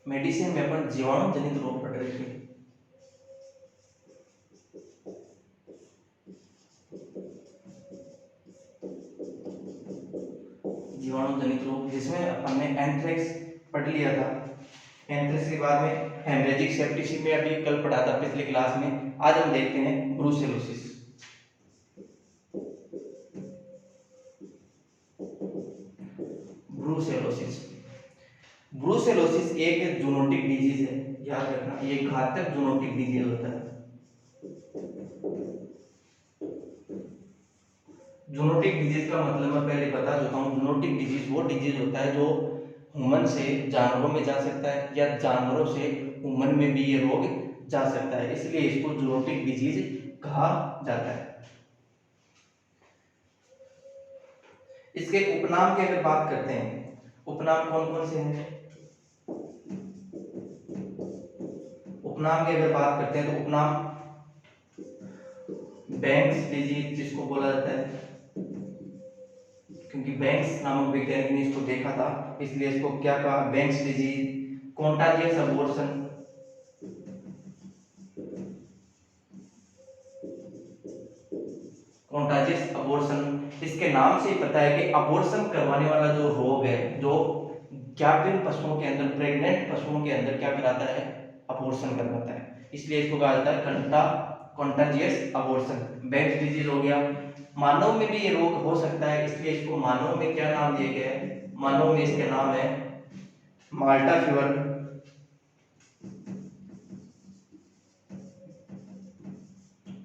Medicine में अपन जीवाणु जनित रोग पढ़ रहे थे। जीवाणु जनित रोग, जिसमें अपन ने एंथ्रेक्स पढ़ लिया था। एंथ्रेक्स के बाद में हेमरेजिक सेप्टिसिमिया अभी कल पढ़ा था पिछले क्लास में। आज हम देखते हैं ब्रूसेलोसिस। ब्रूसेलोसिस ब्रूसेलोसिस एक जूनोटिक डिजीज है, याद रखना, ये घातक जूनोटिक डिजीज होता है। जूनोटिक डिजीज का मतलब मैं पहले बता चुका हूँ। जूनोटिक डिजीज वो डिजीज होता है जो ह्यूमन से जानवरों में जा सकता है या जानवरों से ह्यूमन में भी ये रोग जा सकता है, इसलिए इसको जूनोटिक डिजीज कहा जाता है। इसके उपनाम की अगर बात करते हैं, उपनाम कौन कौन से हैं? उपनाम की अगर बात करते हैं तो उपनाम बैंक्स डिजीज जिसको बोला जाता है, क्योंकि बैंक्स नामक वैज्ञानिक ने इसको देखा था, इसलिए इसको क्या कहा? Banks disease. Contagious abortion, contagious abortion, इसके नाम से ही पता है कि अबॉर्शन करवाने वाला जो रोग है, जो ज्ञापित पशुओं के अंदर, प्रेग्नेंट पशुओं के अंदर क्या कराता है? अबॉर्शन करवाता है, इसलिए इसको कहा जाता है कॉन्टाजियस अबॉर्शन। बैंक्स डिजीज हो गया। मानव में भी ये रोग हो सकता है, इसलिए इसको मानव में क्या नाम दिया गया है? मानव में इसके नाम है माल्टा फीवर।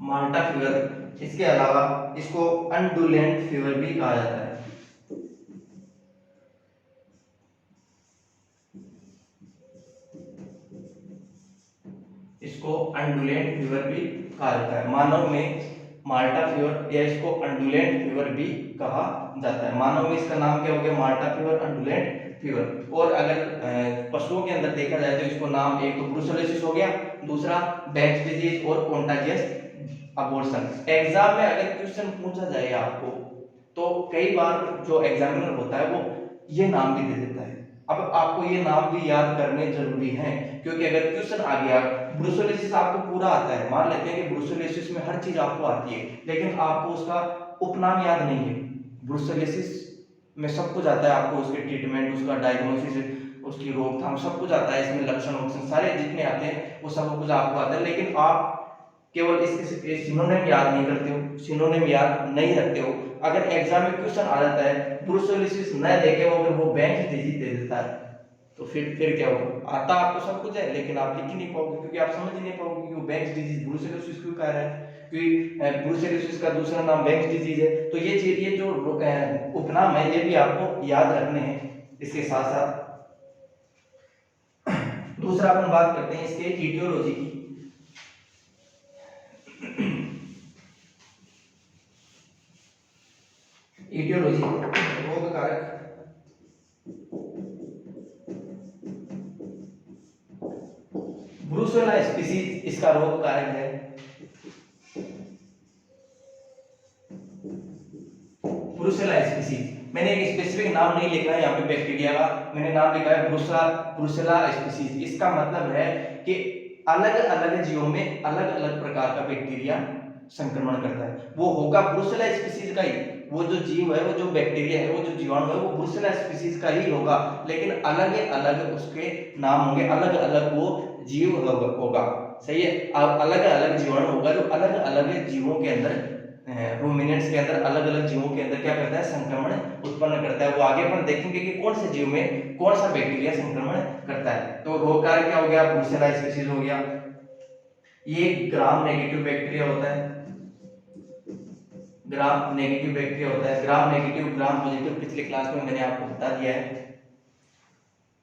माल्टा फीवर। इसके अलावा इसको अंडुलेंट फीवर भी कहा जाता है। इसको अंडुलेंट फीवर भी कहा जाता है। मानव में माल्टा फीवर या इसको अंडुलेंट फीवर भी कहा जाता है। मानव में इसका नाम क्या हो गया? माल्टा फीवर, अंडुलेंट फीवर। और अगर पशुओं के अंदर देखा जाए तो इसको नाम एक तो ब्रूसेलोसिस हो गया, दूसरा बैंक्स डिजीज और कॉन्टाजियस अबॉर्शन। एग्जाम में अगर क्वेश्चन पूछा जाए आपको तो कई बार जो एग्जामिनर होता है वो ये नाम भी दे देता है। अब आपको ये नाम भी याद करने जरूरी हैं, क्योंकि अगर क्वेश्चन आ गया, ब्रूसेलोसिस आपको पूरा आता है, मान लेते हैं कि ब्रूसेलोसिस में हर चीज आपको आती है, लेकिन आपको उसका उपनाम याद नहीं है। ब्रूसेलोसिस में सब कुछ आता है आपको, उसके ट्रीटमेंट, उसका डायग्नोसिस, उसकी रोकथाम, सब कुछ आता है। इसमें लक्षण सारे जितने आते हैं वो सब कुछ आपको आता है, लेकिन आप केवल इसके सिनोनिम याद नहीं करते हो, सिनोनिम याद नहीं रखते हो। अगर एग्जाम में क्वेश्चन आ जाता है ब्रूसेलोसिस न देके वो अगर वो बैंक्स डिजीज दे देता है तो फिर क्या होगा? आता आपको सब कुछ है, लेकिन आप लिख ही नहीं पाओगे, क्योंकि आप समझ ही नहीं पाओगे कि वो बैंक्स डिजीज ब्रूसेलोसिस क्यों कह रहा है, क्योंकि ब्रूसेलोसिस का दूसरा नाम बैंक्स डिजीज है। तो ये जो उपनाम है ये भी आपको याद रखने हैं। इसके साथ साथ दूसरा अपन बात करते हैं इसके ईटियोलॉजी की। ईटियोलॉजी, रोग कारक। ब्रूसेला स्पीसीज इसका रोग कारक है। ब्रूसेला स्पीसीज, मैंने एक स्पेसिफिक नाम नहीं लिखा है यहाँ पे बैक्टीरिया का, मैंने नाम लिखा है ब्रूसेला स्पीसीज। इसका मतलब है कि अलग अलग जीवों में अलग अलग प्रकार का बैक्टीरिया संक्रमण करता है। वो होगा ब्रूसेला स्पीसीज का ही, वो जो जीव है, वो जो बैक्टीरिया है, वो जो जीवाणु है, वो ब्रूसेला स्पीसीज का ही होगा, लेकिन अलग अलग उसके नाम होंगे, अलग अलग वो जीव होगा। सही है। अब अलग अलग जीवाणु होगा जो अलग अलग जीवों के अंदर, रूमिनेंट्स के अंदर, अलग अलग जीवों के अंदर क्या करता है? संक्रमण उत्पन्न करता है। वो आगे अपन देखेंगे कि कौन से जीव में कौन सा बैक्टीरिया संक्रमण करता है। तो रोग कारक क्या हो गया? ब्रूसेला स्पीसीज हो गया। ये ग्राम नेगेटिव बैक्टीरिया होता है, ग्राम नेगेटिव बैक्टीरिया होता है। ग्राम नेगेटिव, ग्राम पॉजिटिव पिछले क्लास में मैंने आपको बता दिया है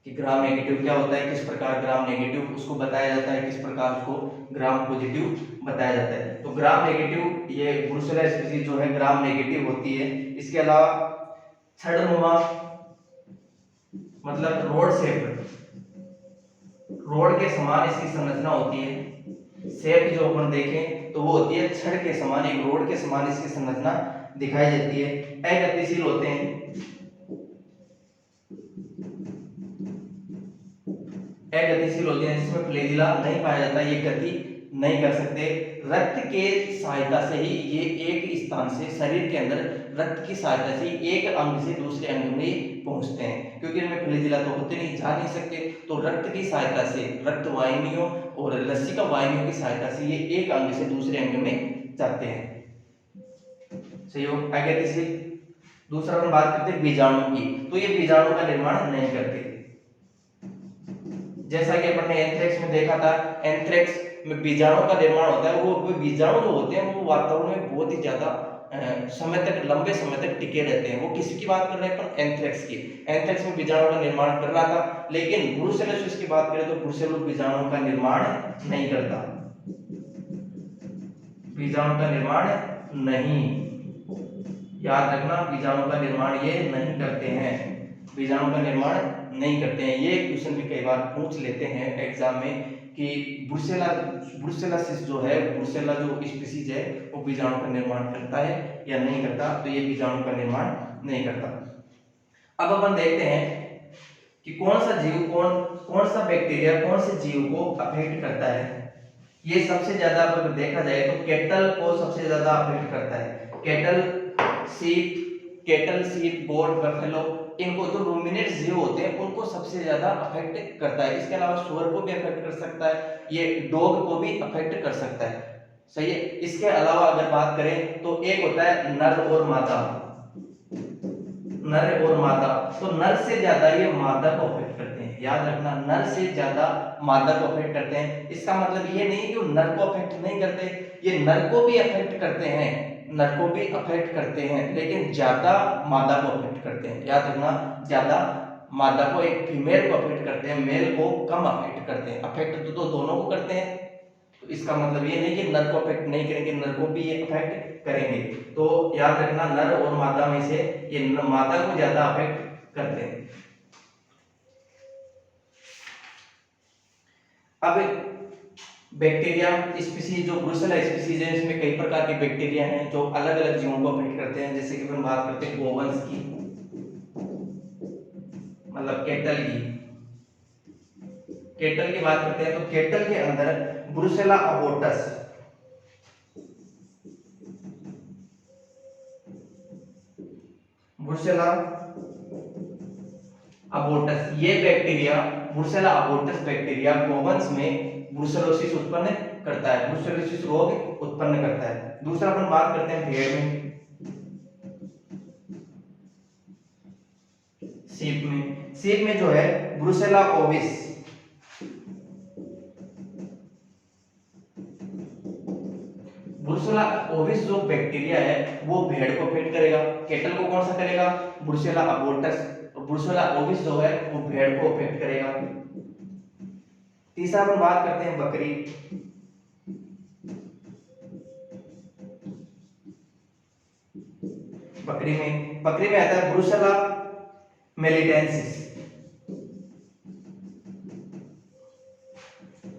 कि ग्राम नेगेटिव क्या होता है, किस प्रकार ग्राम नेगेटिव उसको बताया जाता है, किस प्रकार उसको ग्राम पॉजिटिव बताया जाता है। तो ग्राम नेगेटिव, ये ब्रूसेला स्पीसीज जो है ग्राम नेगेटिव होती है। इसके अलावा छड़नुमा, मतलब रोड शेप, रोड के समान इसकी संरचना होती है। शेप जो अपन देखें तो वो होती है छड़ के समान, एक रोड के समान इसकी संरचना दिखाई देती है। अगतिशील होते हैं, अगतिशील होते हैं जिसमें फ्लैजिला नहीं पाया जाता, ये गति नहीं कर सकते। रक्त के सहायता से ही ये एक स्थान से शरीर के अंदर रक्त की सहायता से एक अंग से दूसरे अंग में पहुंचते हैं, क्योंकि इनमें फ्लैजिला तो होते नहीं, जा नहीं सकते, तो रक्त की सहायता से, रक्त वाहिनियों और लसिका वाहिनियों की सहायता से ये एक अंग से दूसरे अंग में जाते हैं। सही हो, अगतिशील। दूसरा अपन बात करते हैं बीजाणु की, तो ये बीजाणु का निर्माण नहीं करते। जैसा कि अपन ने एंथ्रेक्स में देखा था, एंथ्रेक्स में बीजाणु का निर्माण होता है, वो बीजाणु जो होते हैं वो वातावरण में बहुत ही ज्यादा समय तक, लंबे समय तक टिके रहते हैं। वो किसकी बात कर रहे हैं अपन? एंथ्रेक्स की। एंथ्रेक्स में बीजाणु का निर्माण कर रहा था, लेकिन ब्रुसेलोसिस की बात करें तो ब्रुसेलोस बीजाणु का निर्माण नहीं करता, बीजाणु का निर्माण नहीं, याद रखना, बीजाणु का निर्माण ये नहीं करते हैं, बीजाणु का निर्माण नहीं करते हैं। ये क्वेश्चन भी कई बार पूछ लेते हैं एग्जाम में कि ब्रुसेलोसिस जो है, ब्रुसेला जो स्पीसीज है वो बीजाणु का निर्माण करता है या नहीं करता, तो ये बीजाणु का निर्माण नहीं करता। अब अपन देखते हैं कि कौन सा जीव, कौन सा बैक्टीरिया कौन से जीव को अफेक्ट करता है। ये सबसे ज्यादा अगर देखा जाए तो केटल को सबसे ज्यादा अफेक्ट करता है। केटल, सीप, गोट, बफेलो, इनको जो रूमिनेट जीव होते हैं उनको सबसे ज्यादा अफेक्ट करता है। इसके अलावा सुअर को भी अफेक्ट कर सकता है, ये डॉग को भी अफेक्ट कर सकता है। सही है। इसके अलावा अगर बात करें तो एक होता है नर और मादा, नर और मादा, तो नर से ज्यादा ये मादा को अफेक्ट करते हैं, याद रखना, नर से ज्यादा मादा को अफेक्ट करते हैं। इसका मतलब ये नहीं कि वो नर को अफेक्ट नहीं करते, ये नर को भी अफेक्ट करते हैं, नर को भी अफेक्ट करते हैं, लेकिन ज्यादा मादा को अफेक्ट करते हैं, याद रखना, ज्यादा मादा को, एक फीमेल को अफेक्ट करते हैं, मेल को कम अफेक्ट करते हैं। अफेक्ट तो दोनों को करते हैं, तो इसका मतलब ये नहीं कि नर को अफेक्ट नहीं करेंगे, नर को भी ये अफेक्ट करेंगे। तो याद रखना, नर और मादा में से ये मादा को ज्यादा अफेक्ट करते हैं। अब बैक्टीरिया स्पीसीज, जो ब्रुसेला स्पीसीज है, इसमें कई प्रकार के बैक्टीरिया हैं जो अलग अलग जीवों को अफेक्ट करते हैं। जैसे कि हम बात करते हैं गोवंश की, मतलब केटल की, केटल की बात करते हैं तो केटल के अंदर ब्रुसेला अबोर्टस, ब्रुसेला अबोर्टस, ये बैक्टीरिया, ब्रुसेला अबोर्टस बैक्टीरिया गोवंश में ब्रुसेलोसिस उत्पन्न करता है, ब्रुसेलोसिस रोग उत्पन्न करता है। दूसरा अपन बात करते हैं भेड़ में, सीप में जो है ब्रुसेला ओविस, ब्रुसेला ओविस जो बैक्टीरिया है वो भेड़ को अफेक्ट करेगा। केटल को कौन सा करेगा? ब्रुसेला अबोर्टस, और ब्रुसेला ओविस जो है वो भेड़ को अफेक्ट करेगा। तीसरा अपन बात करते हैं बकरी, बकरी में आता है ब्रुसेला मेलिटेंसिस,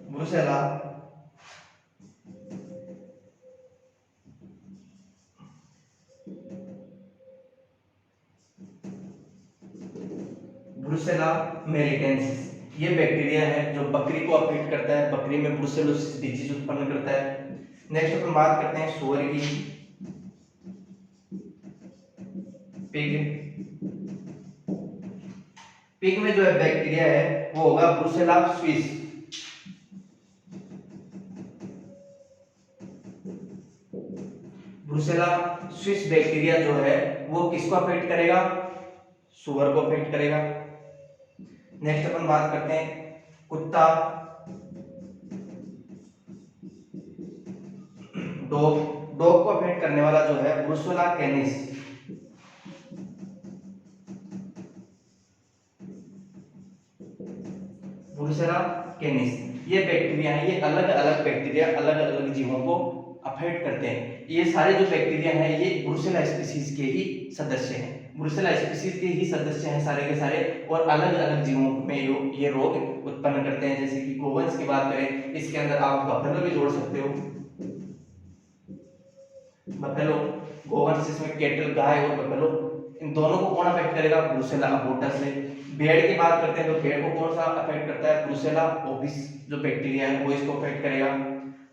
ब्रुसेला मेलिटेंसिस, ये बैक्टीरिया है जो बकरी को अफेक्ट करता है, बकरी में ब्रुसेलोसिस डिजीज उत्पन्न करता है। नेक्स्ट अपन बात करते हैं सूअर की, पिग में जो है बैक्टीरिया है वो होगा Brucella Swiss, Brucella Swiss bacteria जो है वो किसको अफेक्ट करेगा? सूअर को अफेक्ट करेगा। नेक्स्ट अपन बात करते हैं कुत्ता, डॉग को अफेक्ट करने वाला जो है ब्रुसेला कैनिस, ब्रुसेला कैनिस, ये बैक्टीरिया है, ये अलग अलग बैक्टीरिया अलग अलग जीवों को अफेक्ट करते हैं। ये सारे जो बैक्टीरिया हैं ये ब्रुसेला स्पीसीज के ही सदस्य हैं, ब्रुसेला स्पीसीज के ही सदस्य हैं सारे के सारे, और अलग अलग जीवों में ये रोग उत्पन्न करते हैं। जैसे कि गोवंश की बात करें, इसके अंदर आप बफेलो भी जोड़ सकते हो, बफेलो, गोवंश, इसमें केटल गाय और बफेलो, इन दोनों को कौन अफेक्ट करेगा? ब्रुसेला अबोर्टस से। भेड़ की बात करते हैं तो भेड़ को कौन सा अफेक्ट करता है, ब्रुसेला ओविस जो बैक्टीरिया है वो इसको अफेक्ट करेगा।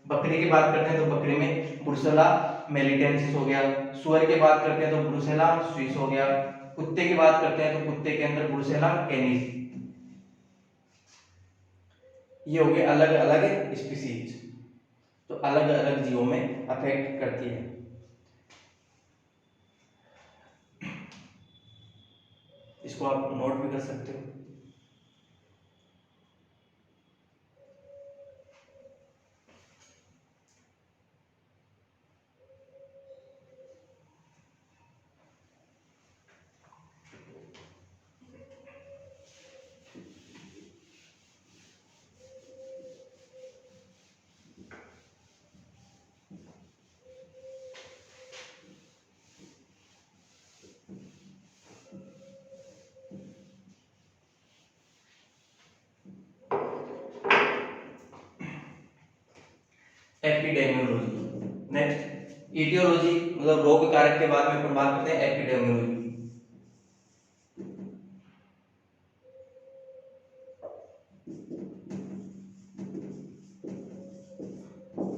बकरी की बात करते हैं तो बकरी में ब्रुसेला मेलिटेंसिस हो गया। सुअर की बात करते हैं तो ब्रुसेला स्विस हो गया। कुत्ते की बात करते हैं तो कुत्ते के अंदर ब्रुसेला कैनिस। ये हो गए अलग अलग स्पीसीज तो अलग अलग जीवों में अफेक्ट करती है। इसको आप नोट भी कर सकते हो। एपिडेमियोलॉजी। नेक्स्ट ईटियोलॉजी मतलब रोग कारक के बाद में अपन बात करते हैं एपिडेमियोलॉजी।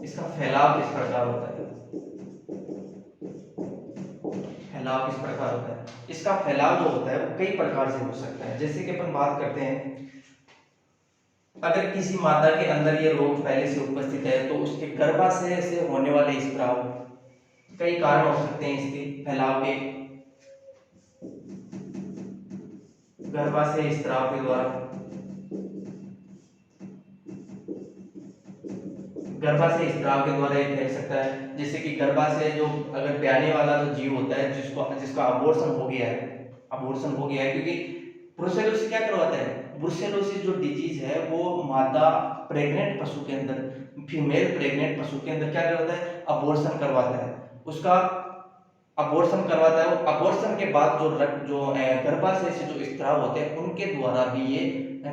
इसका फैलाव किस प्रकार होता है, फैलाव किस प्रकार होता है। इसका फैलाव जो होता है वो कई प्रकार से हो सकता है। जैसे कि अपन बात करते हैं अगर किसी मादा के अंदर ये रोग पहले से उपस्थित है तो उसके गर्भाशय से होने वाले स्त्राव, कई कारण हो सकते हैं इसके फैलाव के। गर्भाशय स्त्राव के द्वारा, गर्भाशय स्त्राव के द्वारा ये फैल सकता है। जैसे कि गर्भाशय जो अगर ब्याने वाला जो जीव होता है जिसका अबॉर्शन हो गया है, अबॉर्शन हो गया है क्योंकि ब्रुसेलोसिस क्या करवाता है, ब्रुसेलोसिस जो डिजीज है वो मादा प्रेग्नेंट पशु के अंदर, फीमेल प्रेग्नेंट पशु के अंदर क्या करवाता है, अबॉर्शन करवाता है। उसका अबॉर्शन करवाता है और अबॉर्शन के बाद जो गर्भाशय से जो स्त्राव होते हैं उनके द्वारा भी ये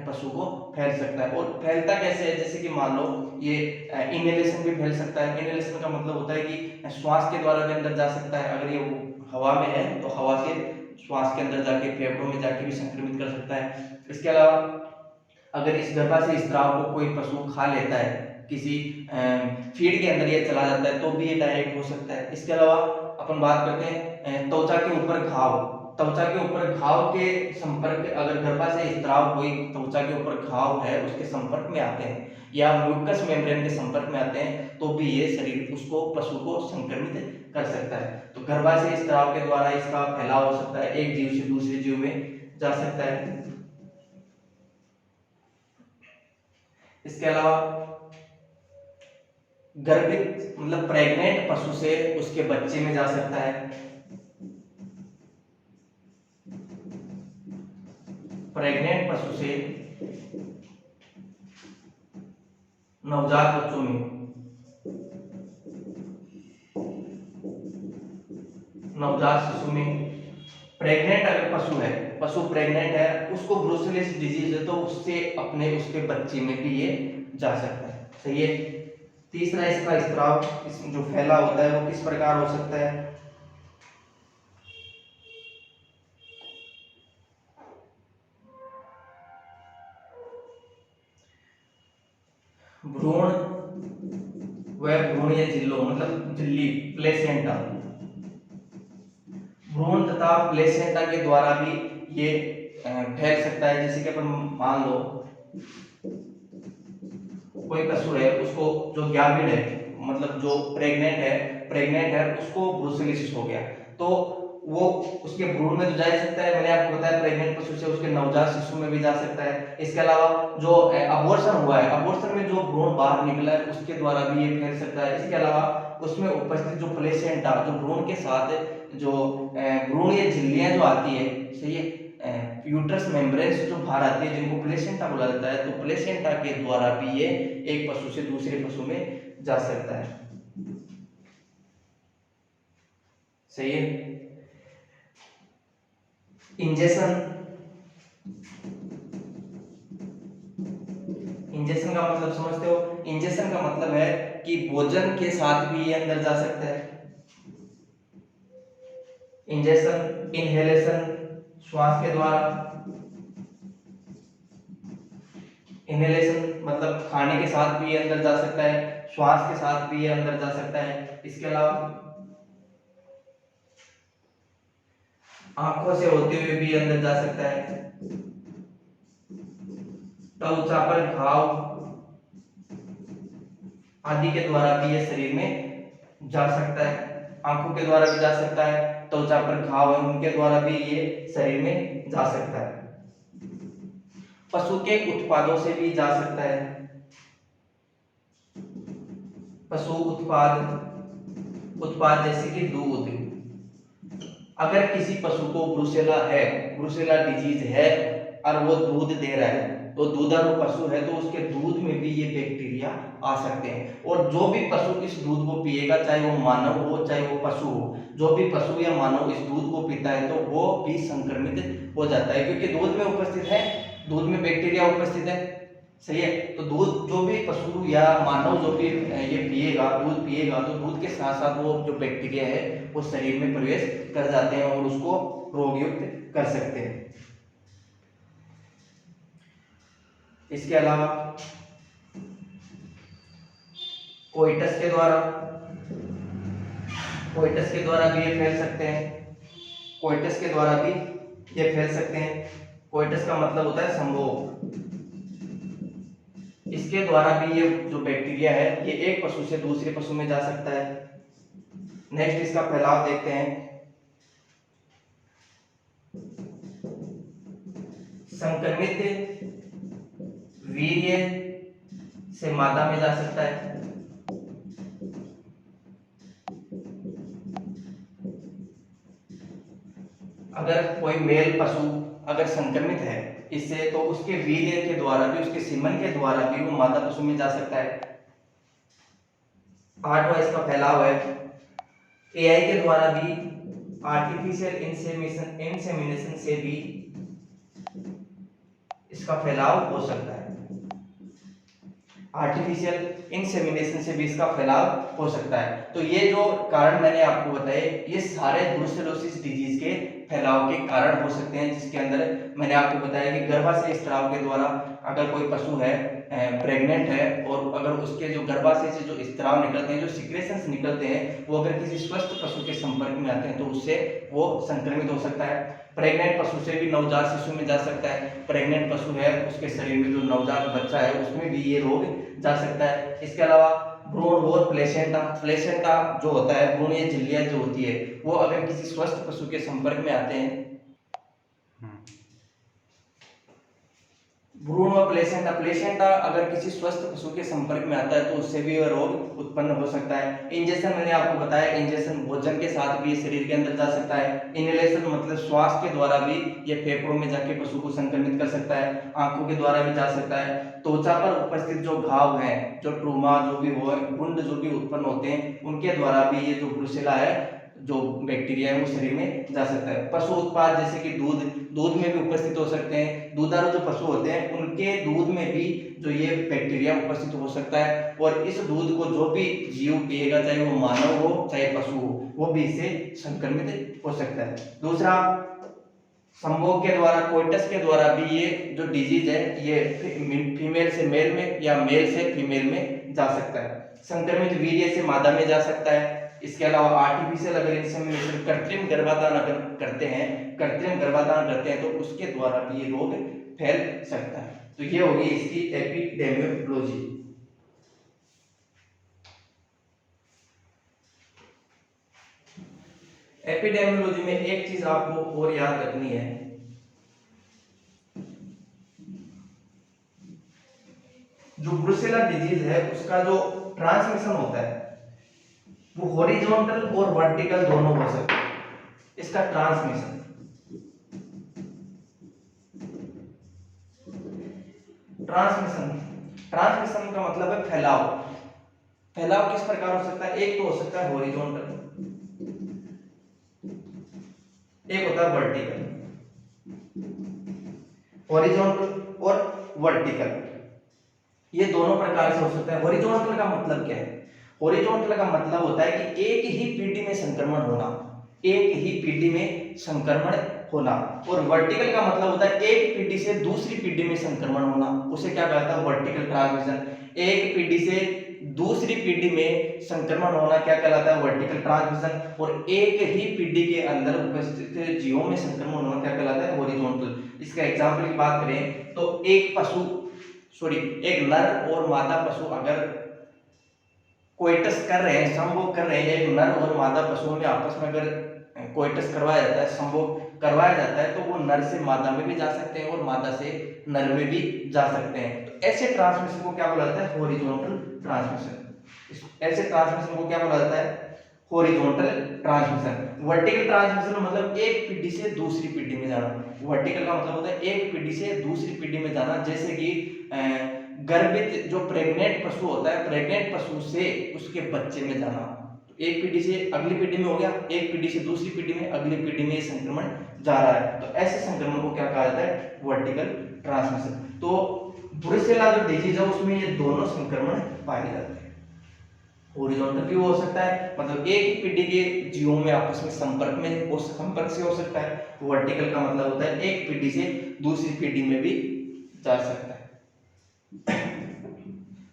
पशु को फैल सकता है। और फैलता कैसे है, जैसे कि मान लो ये इनहेलेशन भी फैल सकता है। इनहेलेशन का मतलब होता है कि श्वास के द्वारा भी अंदर जा सकता है। अगर ये हवा में है तो हवा से श्वास के अंदर जाके फेफड़ों में जाके भी संक्रमित कर सकता है। इसके अलावा अगर इस गर्भाशय स्त्राव को कोई पशु खा लेता है, किसी फीड के अंदर ये चला जाता है तो भी ये डायरेक्ट हो सकता है। इसके अलावा अपन बात करते हैं त्वचा के ऊपर घाव, त्वचा के ऊपर घाव के संपर्क, अगर गर्भाशय स्त्राव कोई त्वचा के ऊपर घाव है उसके संपर्क में आते हैं या म्यूकस मेम्ब्रेन के संपर्क में आते हैं तो भी ये शरीर उसको पशु को संक्रमित कर सकता है। तो गर्भाशय स्त्राव के द्वारा इसका फैलाव हो सकता है, एक जीव से दूसरे जीव में जा सकता है। इसके अलावा गर्भित मतलब प्रेग्नेंट पशु से उसके बच्चे में जा सकता है। प्रेग्नेंट पशु से नवजात बच्चों में, नवजात शिशु में। प्रेग्नेंट अगर पशु है, पशु प्रेग्नेंट है, उसको ब्रुसेलोसिस डिजीज है तो उससे अपने उसके बच्चे में भी ये जा सकता है। सही है। तीसरा इसका स्त्राव, इसमें जो फैला होता है वो किस प्रकार हो सकता है, भ्रूण व भ्रूण या झिल्लो मतलब झिल्ली प्लेसेंटा, भ्रूण तथा प्लेसेंटा के द्वारा भी ये फैल सकता है। जैसे कि अपन मान लो कोई पशु है, उसको जो ग्याविड है मतलब जो प्रेग्नेंट है उसको ब्रुसेलोसिस हो गया तो वो उसके भ्रूण में तो जा सकता है, मैंने आपको बताया प्रेग्नेंट पशु से उसके नवजात शिशु में भी जा सकता है। इसके अलावा जो अबॉर्शन हुआ है, अबॉर्शन में जो भ्रूण बाहर निकला है उसके द्वारा भी ये फैल सकता है। इसके अलावा उसमें उपस्थित जो प्लेसेंटा, जो भ्रूण के साथ जो भ्रूण या झिल्लियां जो आती है, सही है, यूट्रस मेम्ब्रेन से जो बाहर आती है जिनको प्लेसेंटा बोला जाता है, तो प्लेसेंटा के द्वारा भी ये एक पशु से दूसरे पशु में जा सकता है। सही है। इंजेक्शन, इंजेक्शन का मतलब समझते हो, इंजेक्शन का मतलब है कि भोजन के साथ भी ये अंदर जा सकता है। इंजेक्शन, इनहेलेशन श्वास के द्वारा, इनहेलेशन मतलब खाने के साथ भी ये अंदर जा सकता है, श्वास के साथ भी ये अंदर जा सकता है। इसके अलावा आंखों से होते हुए भी अंदर जा सकता है। त्वचा पर घाव आदि के द्वारा भी ये शरीर में जा सकता है। आंखों के द्वारा भी जा सकता है, त्वचा पर घाव है उनके द्वारा भी ये शरीर में जा सकता है। पशु के उत्पादों से भी जा सकता है। पशु उत्पाद जैसे कि दूध। अगर किसी पशु को ब्रुसेला डिजीज है और वो दूध दे रहा है तो दुधारू पशु है तो उसके दूध में भी ये बैक्टीरिया आ सकते हैं। और जो भी पशु इस दूध को पिएगा, चाहे वो मानव हो चाहे वो पशु हो, जो भी पशु या मानव इस दूध को पीता है तो वो भी संक्रमित हो जाता है, क्योंकि दूध में उपस्थित है, दूध में बैक्टीरिया उपस्थित है। सही है। तो दूध जो भी पशु या मानव जो भी ये पिएगा, दूध पिएगा, तो दूध के साथ साथ वो जो बैक्टीरिया है वो शरीर में प्रवेश कर जाते हैं और उसको रोगयुक्त कर सकते हैं। इसके अलावा कोइटस के द्वारा भी ये फैल सकते हैं। कोइटस के द्वारा भी ये फैल सकते हैं। कोइटस का मतलब होता है संभोग। इसके द्वारा भी ये जो बैक्टीरिया है ये एक पशु से दूसरे पशु में जा सकता है। नेक्स्ट इसका फैलाव देखते हैं। संक्रमित वीर्य से मादा में जा सकता है। अगर कोई मेल पशु अगर संक्रमित है इससे तो उसके वीर्य के द्वारा भी, उसके सीमन के द्वारा भी वो मादा पशु में जा सकता है। 8वां इसका फैलाव है। एआई के द्वारा भी, आर्टिफिशियल इंसेमिनेशन से भी इसका फैलाव हो सकता है। आर्टिफिशियल इंसेमिनेशन से भी इसका फैलाव हो सकता है। तो ये जो कारण मैंने आपको बताए ये सारे ब्रुसेलोसिस डिजीज के फैलाव के कारण हो सकते हैं, जिसके अंदर मैंने आपको बताया कि गर्भाशय स्त्राव के द्वारा अगर कोई पशु है प्रेग्नेंट है और अगर उसके जो गर्भाशय से जो स्त्राव निकलते हैं, जो सिक्रेशंस निकलते हैं, वो अगर किसी स्वस्थ पशु के संपर्क में आते हैं तो उससे वो संक्रमित हो सकता है। प्रेग्नेंट पशु से भी नवजात शिशु में जा सकता है। प्रेग्नेंट पशु है उसके शरीर में जो नवजात बच्चा है उसमें भी ये रोग जा सकता है। इसके अलावा भ्रूण और प्लेसेंटा जो होता है, भ्रूण या झिल्लियां जो होती है, वो अगर किसी स्वस्थ पशु के संपर्क में आते हैं, भ्रूण और प्लेसेंटा अगर किसी स्वस्थ पशु के संपर्क में आता है तो उससे भी वह रोग उत्पन्न हो सकता है। इंजेक्शन मैंने आपको बताया, इंजेक्शन भोजन के साथ भी शरीर के अंदर जा सकता है। इनहेलेशन मतलब श्वास के द्वारा भी ये फेफड़ों में जाके पशु को संक्रमित कर सकता है। आंखों के द्वारा भी जा सकता है। त्वचा पर उपस्थित जो घाव है, जो ट्रूमा जो भी हो, वुंड जो भी उत्पन्न होते हैं, उनके द्वारा भी ये जो ब्रुसेला है, जो बैक्टीरिया है, वो शरीर में जा सकता है। पशु उत्पाद जैसे कि दूध में भी उपस्थित हो सकते हैं। दुधारू जो पशु होते हैं उनके दूध में भी जो ये बैक्टीरिया उपस्थित हो सकता है और इस दूध को जो भी जीव पिएगा, चाहे वो मानव हो चाहे पशु हो, वो भी इससे संक्रमित हो सकता है। दूसरा, संभोग के द्वारा, कोइटस के द्वारा भी ये जो डिजीज है ये फीमेल से मेल में या मेल से फीमेल में जा सकता है। संक्रमित वीर्य से मादा में जा सकता है। इसके अलावा आर्टिफिशियल अगर इंसेमिनेशन, कृत्रिम गर्भाधान अगर करते हैं तो उसके द्वारा भी ये रोग फैल सकता है। तो ये होगी इसकी एपिडेमियोलॉजी। एपिडेमियोलॉजी में एक चीज आपको और याद रखनी है, जो ब्रुसेला डिजीज है उसका जो ट्रांसमिशन होता है वो हॉरिजॉन्टल और वर्टिकल दोनों हो सकते हैं। इसका ट्रांसमिशन का मतलब है फैलाव। फैलाव किस प्रकार हो सकता है? एक तो हो सकता है हॉरिजॉन्टल, एक होता है वर्टिकल। हॉरिजॉन्टल और वर्टिकल ये दोनों प्रकार से हो सकता है। हॉरिजॉन्टल का मतलब क्या है? हॉरिजॉन्टल का मतलब होता है कि एक ही पीढ़ी में संक्रमण होना, एक ही पीढ़ी में संक्रमण होना। और वर्टिकल का मतलब होता है एक पीढ़ी से दूसरी पीढ़ी में संक्रमण होना, उसे क्या कहता है वर्टिकल ट्रांसमिशन। एक पीढ़ी से दूसरी पीढ़ी में संक्रमण होना क्या कहलाता है वर्टिकल ट्रांसमिशन। और एक ही पीढ़ी के अंदर उपस्थित जीवों में संक्रमण होना क्या कहलाता है हॉरिजॉन्टल। इसका एग्जांपल की बात करें तो एक नर और मादा पशु अगर कोइटस कर रहे हैं, संभोग कर रहे हैं, एक नर और मादा पशुओं में आपस में अगर कोइटस करवाया जाता है, संभोग करवाया जाता है, तो वो नर से मादा में भी जा सकते हैं और मादा से नर में भी जा सकते हैं। तो ऐसे ट्रांसमिशन को क्या बोला जाता है हॉरिजॉन्टल ट्रांसमिशन। ऐसे ट्रांसमिशन को क्या बोला जाता है हॉरिजॉन्टल ट्रांसमिशन। वर्टिकल ट्रांसमिशन मतलब एक पीढ़ी से दूसरी पीढ़ी में जाना। वर्टिकल का मतलब होता है एक पीढ़ी से दूसरी पीढ़ी में जाना, जैसे कि गर्भित जो प्रेग्नेंट पशु होता है, प्रेग्नेंट पशु से उसके बच्चे में जाना। तो एक पीढ़ी से अगली पीढ़ी में हो गया, एक पीढ़ी से दूसरी पीढ़ी में, अगली पीढ़ी में संक्रमण जा रहा है, तो ऐसे संक्रमण को क्या कहा जाता है वर्टिकल ट्रांसमिशन। तो ब्रुसेला जो डिजीज है उसमें ये दोनों संक्रमण पाए जाते हैं। हॉरिजॉन्टल भी हो सकता है, मतलब एक ही पीढ़ी के जीवों में आपस में संपर्क से हो सकता है। वर्टिकल का मतलब होता है एक पीढ़ी से दूसरी पीढ़ी में भी जा सकता है।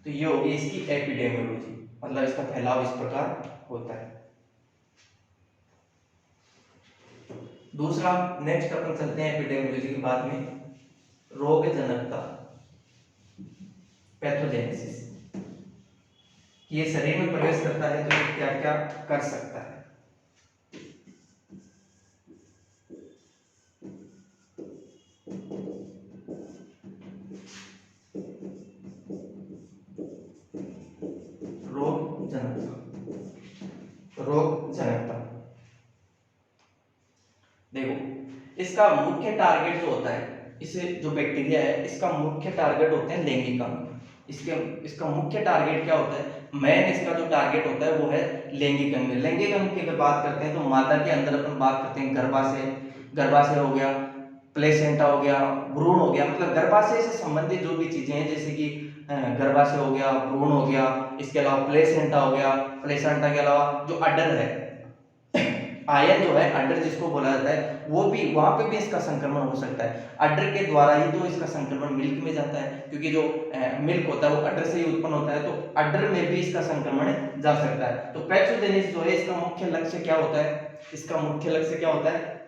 तो ये होगी इसकी एपिडेमियोलॉजी, मतलब इसका फैलाव इस प्रकार होता है। दूसरा नेक्स्ट अपन चलते हैं एपिडेमियोलॉजी के बाद में रोग जनकता, पैथोजेनेसिस। ये शरीर में प्रवेश करता है तो ये क्या क्या कर सकता है। रोग जनकता देखो, इसका मुख्य टारगेट जो होता है, इसे जो बैक्टीरिया है इसका मुख्य टारगेट होते हैं लैंगिक अंग। इसका मुख्य टारगेट क्या होता है, मेन इसका जो टारगेट होता है वो है लैंगिक अंग। लैंगिक अंग की अगर बात करते हैं तो मादा के अंदर अपन बात करते हैं गर्भाशय हो गया, प्लेसेंटा हो गया, भ्रूण हो गया, मतलब गर्भाशय से संबंधित जो भी चीजें हैं, जैसे कि गर्भाशय हो गया, भ्रूण हो गया, इसके अलावा प्लेसेंटा हो गया, प्लेसेंटा के अलावा जो अडर है, आयन जो है अडर जिसको बोला जाता है, वो भी वहां पे भी इसका संक्रमण हो सकता है। अडर के द्वारा ही तो इसका संक्रमण मिल्क में जाता है, क्योंकि जो मिल्क होता है वो अडर से ही उत्पन्न होता है, तो अडर में भी इसका संक्रमण जा सकता है। तो पैथोजेनेसिस जो है इसका मुख्य लक्ष्य क्या होता है, इसका मुख्य लक्ष्य क्या होता है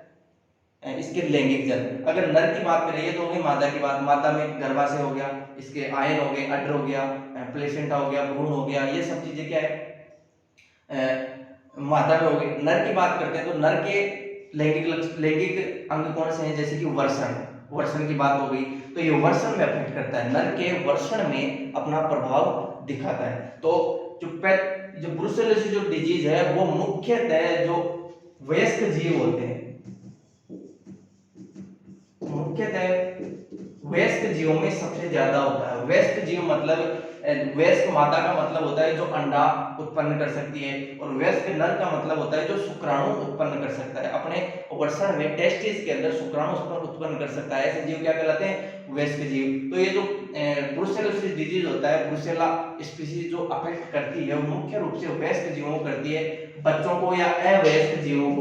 इसके लैंगिक जन्म। अगर नर की बात करें तो हो गई मादा की बात, मादा में गर्भाशय हो गया, इसके आयन हो गए, अडर हो गया, प्लेसेंटा हो गया, भ्रूण हो गया, ये सब चीजें क्या है मादा में हो गई। नर की बात करते हैं तो नर के लैंगिक अंग कौन से हैं, जैसे कि वर्षण की बात हो गई, तो ये वर्षण में अफेक्ट करता है, नर के वर्षण में अपना प्रभाव दिखाता है। तो जो ब्रुसेलोसिस जो डिजीज है वो मुख्यतः जो वयस्क जीव होते हैं, मुख्यतः वयस्क जीवों में सबसे ज्यादा होता है। वयस्क जीव मतलब वयस्क मादा का मतलब होता है जो अंडा उत्पन्न कर सकती है, और वयस्क नर का मतलब होता है जो शुक्राणु उत्पन्न कर सकता है, अपने वर्षण में टेस्टिस के अंदर शुक्राणु उत्पन्न कर सकता है। ऐसे जीव क्या कहलाते हैं वयस्क जीव। तो ये जो ब्रुसेलोसिस डिजीज होता है, ब्रुसेला स्पीशीज जो अफेक्ट करती है वो मुख्य रूप से वयस्क जीवों को करती है, बच्चों को या अवयस्क जीवों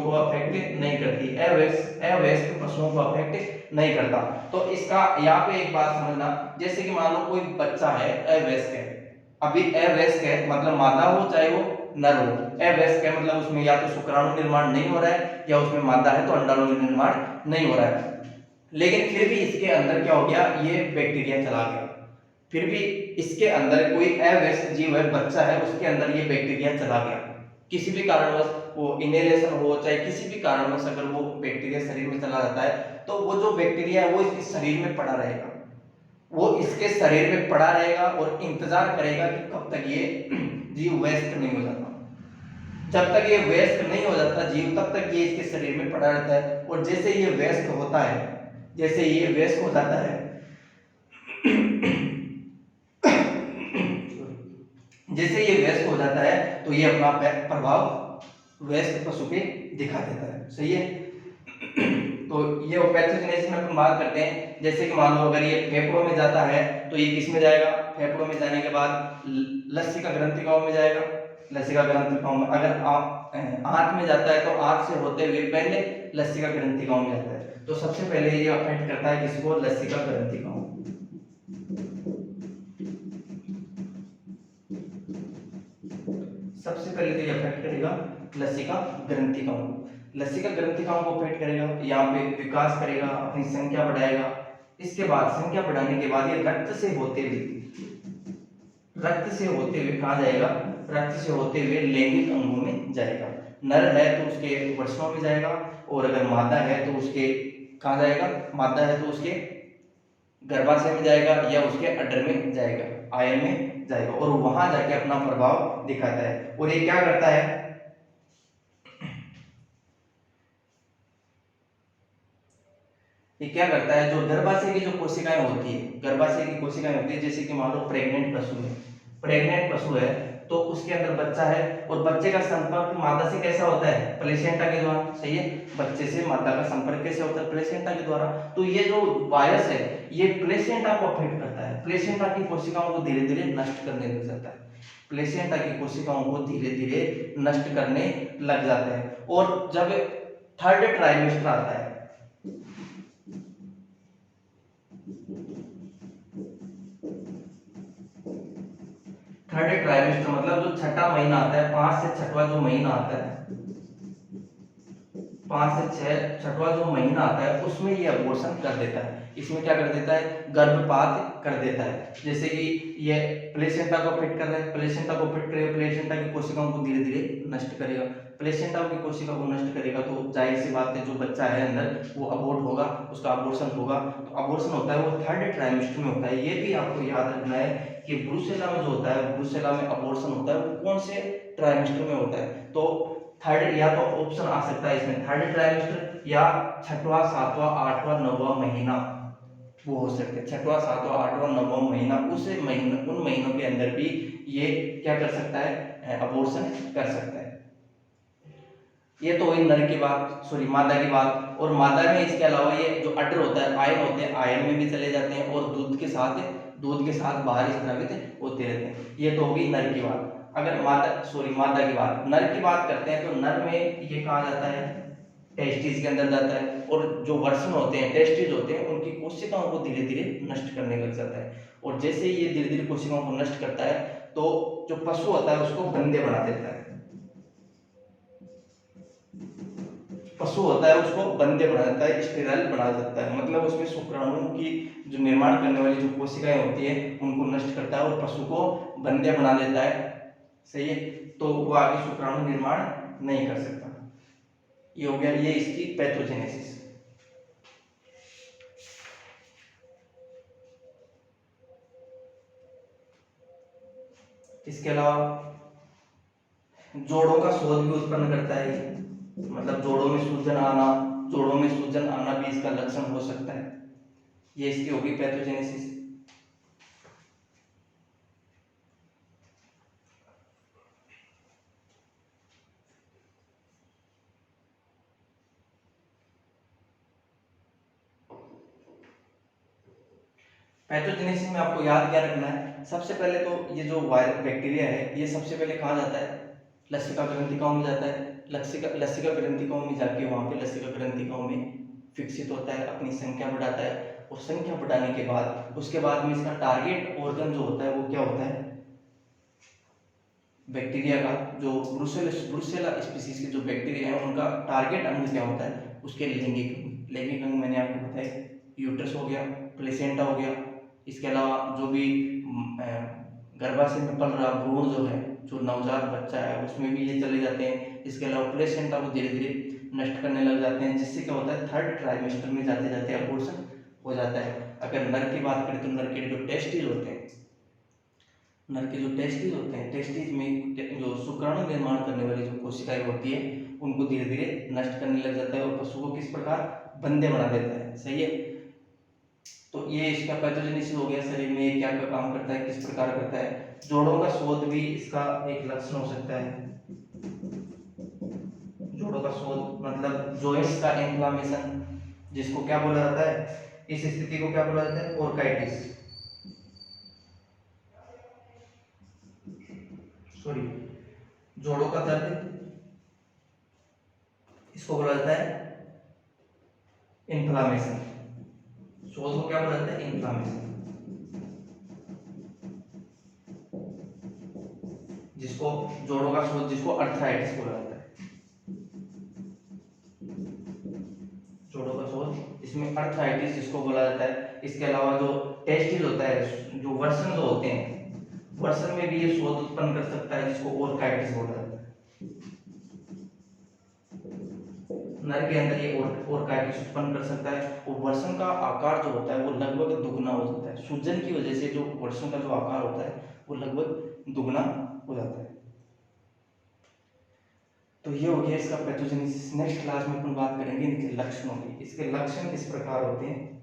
को अफेक्ट नहीं करती, अवयस्क पशुओं को अफेक्ट नहीं करता। तो इसका यहाँ पे एक बात समझना, जैसे कि मान लो कोई बच्चा है अवयस्क है, अभी अवयस्क है मतलब मादा हो चाहे वो नर हो, अवयस्क है मतलब उसमें या तो शुक्राणु निर्माण नहीं हो रहा है या उसमें मादा है तो अंडाणु निर्माण नहीं हो रहा है, लेकिन फिर भी इसके अंदर क्या हो गया ये बैक्टीरिया चला गया, फिर भी इसके अंदर कोई अवयस्क जीव है बच्चा है उसके अंदर ये बैक्टीरिया चला गया, किसी भी कारणवश वो इनहेलेशन हो चाहे किसी भी कारणवश अगर वो बैक्टीरिया शरीर में चला जाता है तो वो जो बैक्टीरिया है वो इसके शरीर में पड़ा रहेगा, वो इसके शरीर में पड़ा रहेगा और इंतजार करेगा कि कब तक ये जीव वयस्क नहीं हो जाता। जब तक ये वयस्क नहीं हो जाता जीव तब तक ये इसके शरीर में पड़ा रहता है, और जैसे ये वयस्क होता है, जैसे ये वयस्क हो जाता है जैसे ये वयस्क हो जाता है तो ये अपना प्रभाव वयस्क पशु पे दिखा देता है। सही है। तो ये पैथोजेनेसिस में अपन बात करते हैं, जैसे कि मान लो अगर ये फेफड़ों में जाता है तो ये किस में जाएगा, फेफड़ों में जाने के बाद लसिका ग्रंथिकाओं में जाएगा, लसिका ग्रंथिकाओं में, अगर आंत में जाता है तो आंत से होते हुए पहले लसिका ग्रंथिकाओं में जाता है। तो सबसे पहले ये अफेक्ट करता है किसको, लसिका ग्रंथिकाओं। सबसे पहले तो ये अफेक्ट करेगा लसिका ग्रंथिकाओं। लसिका ग्रंथिकाओं को अफेक्ट करेगा, यहाँ पे विकास करेगा, अपनी संख्या बढ़ाएगा। इसके बाद संख्या बढ़ाने के बाद ये रक्त से होते हुए कहाँ जाएगा, रक्त से होते हुए लैंगिक अंगों में जाएगा। नर है तो उसके वृषणों में जाएगा, और अगर मादा है तो उसके कहाँ जाएगा, मादा है तो उसके गर्भाशय में जाएगा या उसके अड्डर में जाएगा, आयन में जाएगा, और वहां जाके अपना प्रभाव दिखाता है। और ये क्या करता है, ये क्या करता है, जो गर्भाशय की जो कोशिकाएं होती है, गर्भाशय की कोशिकाएं होती है, जैसे कि मान लो प्रेग्नेंट पशु है तो उसके अंदर बच्चा है, और बच्चे का संपर्क मादा से कैसा होता है, प्लेसेंटा के द्वारा। सही है, बच्चे से मादा का संपर्क कैसे होता है, प्लेसेंटा के द्वारा। तो ये जो वायरस है ये प्लेसेंटा को अफेक्ट करता है, प्लेसेंटा की कोशिकाओं को धीरे धीरे नष्ट करने लग जाता है, प्लेसेंटा की कोशिकाओं को धीरे धीरे नष्ट करने लग जाता है। और जब थर्ड ट्राइमेस्टर आता है, थर्ड ट्राइमेस्टर मतलब जो छठा महीना आता है, 5 से छठवां जो महीना आता है, 5 से 6 जो महीना आता है उसमें ये अबॉर्शन कर देता है। इसमें क्या कर देता है, गर्भपात कर देता है। जैसे कि ये प्लेसेंटा को फिट कर रहा है, प्लेसेंटा को फिट करेगा, प्लेसेंटा की कोशिकाओं को धीरे धीरे नष्ट करेगा, प्लेसेंटा की कोशिका को नष्ट करेगा, तो जाहिर सी बात है जो बच्चा है अंदर वो अबॉर्ट होगा, उसका अबॉर्शन होगा। तो अबॉर्शन होता है वो थर्ड ट्राइमेस्टर में होता है। ये भी आपको याद रखना है कि ब्रूसेला में जो होता है, ब्रूसेला में अबॉर्शन होता है वो कौन से ट्राइमेस्टर में होता है। तो थर्ड, या तो ऑप्शन आ सकता है इसमें थर्ड ट्राइमेस्टर या छठवां, सातवां, आठवां, नौवां महीना, वो हो सकते हैं। छठवां, सातवां, आठवां, नौवां महीना, उस महीने उन महीनों के अंदर भी ये क्या कर सकता है, अबॉर्शन कर सकता है। ये तो हुई नर की बात, सॉरी मादा की बात। और मादा में इसके अलावा ये जो अडर होता है, आयन होते हैं, आयन में भी चले जाते हैं, और दूध के साथ बाहर स्रावित होते रहते हैं। ये तो होगी नर की बात। अगर मादा की बात, नर की बात करते हैं तो नर में ये कहा जाता है, टेस्टिस के अंदर जाता है, और जो वर्षण होते हैं, टेस्टिस होते हैं, उनकी कोशिकाओं को धीरे धीरे नष्ट करने लग जाता है। और जैसे ही ये धीरे धीरे कोशिकाओं को नष्ट करता है तो जो पशु होता है उसको बंदे बना देता है, पशु होता है उसको बंदे बना देता है, स्टेराइल बना देता है। मतलब उसमें शुक्राणु की जो निर्माण करने वाली जो कोशिकाएं होती है उनको नष्ट करता है और पशु को बंदे बना देता है। सही है, तो वो आगे शुक्राणु निर्माण नहीं कर सकता। ये हो गया, ये इसकी पैथोजेनेसिस। इसके अलावा जोड़ों का शोध भी उत्पन्न करता है, मतलब जोड़ों में सूजन आना भी इसका लक्षण हो सकता है। ये इसकी होगी पैथोजेनेसिस। पैथोजेनेसिस में आपको याद क्या रखना है, सबसे पहले तो ये जो वायरस बैक्टीरिया है ये सबसे पहले कहाँ जाता है, लसिका ग्रंथिकाओं में जाता है। लसिका ग्रंथिकाओं में जाके वहाँ पे लसिका ग्रंथिकाओं में विकसित होता है, अपनी संख्या बढ़ाता है, और संख्या बढ़ाने के बाद उसके बाद में इसका टारगेट ऑर्गन जो होता है वो क्या होता है, बैक्टीरिया का जो ब्रुसेला स्पीसीज के जो बैक्टीरिया है उनका टारगेट अंग क्या होता है, उसके लैंगिक अंग मैंने आपको बताया, यूट्रस हो गया, प्लेसेंटा हो गया। इसके अलावा जो भी गर्भाशय में पल रहा भ्रूण जो है, जो नवजात बच्चा है, उसमें भी ये चले जाते हैं। इसके अलावा प्लेसेंटा को धीरे धीरे नष्ट करने लग जाते हैं, जिससे क्या होता है थर्ड ट्राइमेस्टर में जाते जाते अबॉर्शन हो जाता है। अगर नर की बात करें तो नर के जो टेस्टिस होते हैं, टेस्टिस में जो शुक्राणु निर्माण करने वाली जो कोशिकाएं होती है उनको धीरे धीरे नष्ट करने लग जाता है, और पशु को किस प्रकार बंदे बना देता है। सही है, तो ये इसका पैथोजेनेसिस हो गया, शरीर में क्या क्या काम करता है, किस प्रकार करता है। जोड़ों का शोध भी इसका एक लक्षण हो सकता है। जोड़ों का शोध मतलब जॉइंट्स का इन्फ्लामेशन, जिसको क्या बोला जाता है, इस स्थिति को क्या बोला जाता है, ओर्काइटिस, सॉरी जोड़ों का दर्द, इसको बोला जाता है इन्फ्लामेशन। शोध को क्या बोला जाता है? इन्फ्लामेशन। जिसको जोड़ों का शोध, जिसको अर्थराइटिस बोला जाता है। जोड़ों का शोध, इसमें अर्थराइटिस जिसको बोला जाता है। इसके अलावा जो टेस्टिस होता है, जो वर्षण जो होते हैं, वर्षण में भी ये शोध उत्पन्न कर सकता है, जिसको ओरकाइटिस बोला जाता है। नर के अंदर ये ओरकाइटिस उत्पन्न कर सकता है, और वर्षण का आकार जो होता है वो लगभग दुगना हो जाता है। सूजन की वजह से जो वर्षण का जो आकार होता है वो लगभग दुगना हो जाता है। तो ये हो गया इसका पैथोजेनेसिस। नेक्स्ट क्लास में अपन बात करेंगे इनके लक्षणों की। इसके लक्षण किस प्रकार होते हैं